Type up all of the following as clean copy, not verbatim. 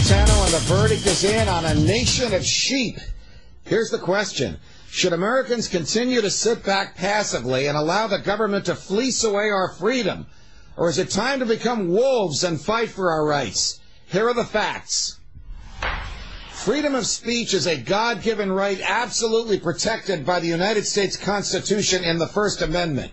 Napolitano, and the verdict is in on a nation of sheep. Here's the question. Should Americans continue to sit back passively and allow the government to fleece away our freedom? Or is it time to become wolves and fight for our rights? Here are the facts. Freedom of speech is a God-given right absolutely protected by the United States Constitution in the First Amendment.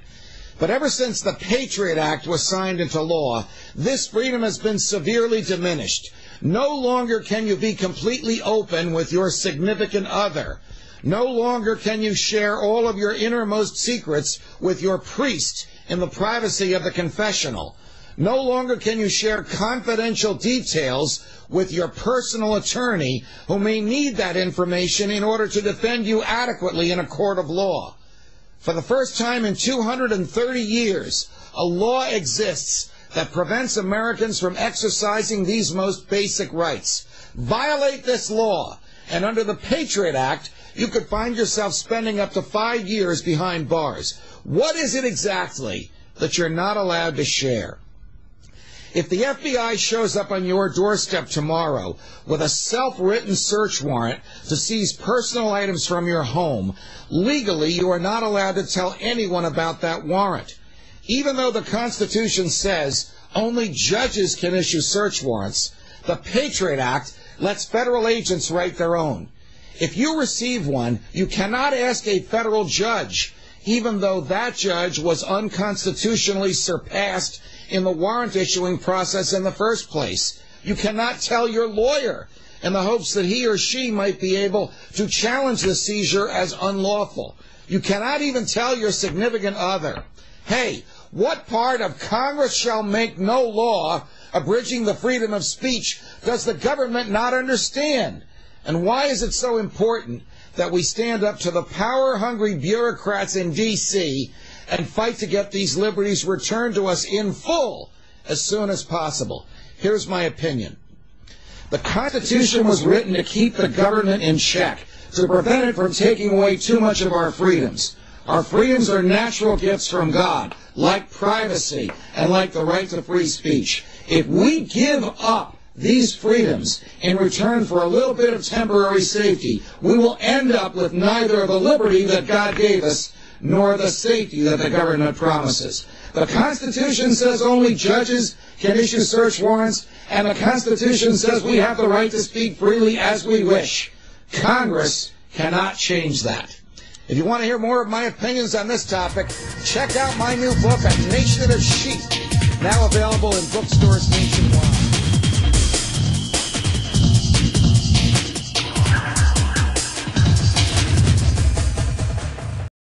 But ever since the Patriot Act was signed into law, this freedom has been severely diminished. No longer can you be completely open with your significant other. No longer can you share all of your innermost secrets with your priest in the privacy of the confessional. No longer can you share confidential details with your personal attorney, who may need that information in order to defend you adequately in a court of law. For the first time in 230 years, a law exists that prevents Americans from exercising these most basic rights. Violate this law, and under the Patriot Act, you could find yourself spending up to 5 years behind bars. What is it exactly that you're not allowed to share? If the FBI shows up on your doorstep tomorrow with a self-written search warrant to seize personal items from your home, legally you are not allowed to tell anyone about that warrant. Even though the Constitution says only judges can issue search warrants, the Patriot Act lets federal agents write their own. If you receive one, you cannot ask a federal judge, even though that judge was unconstitutionally surpassed in the warrant issuing process in the first place. You cannot tell your lawyer in the hopes that he or she might be able to challenge the seizure as unlawful. You cannot even tell your significant other, hey, what part of Congress shall make no law abridging the freedom of speech does the government not understand? And why is it so important that we stand up to the power-hungry bureaucrats in D.C. and fight to get these liberties returned to us in full as soon as possible? Here's my opinion. The Constitution was written to keep the government in check, to prevent it from taking away too much of our freedoms. Our freedoms are natural gifts from God, like privacy and like the right to free speech. If we give up these freedoms in return for a little bit of temporary safety, we will end up with neither the liberty that God gave us nor the safety that the government promises. The Constitution says only judges can issue search warrants, and the Constitution says we have the right to speak freely as we wish. Congress cannot change that. If you want to hear more of my opinions on this topic, check out my new book, A Nation of Sheep, now available in bookstores nationwide.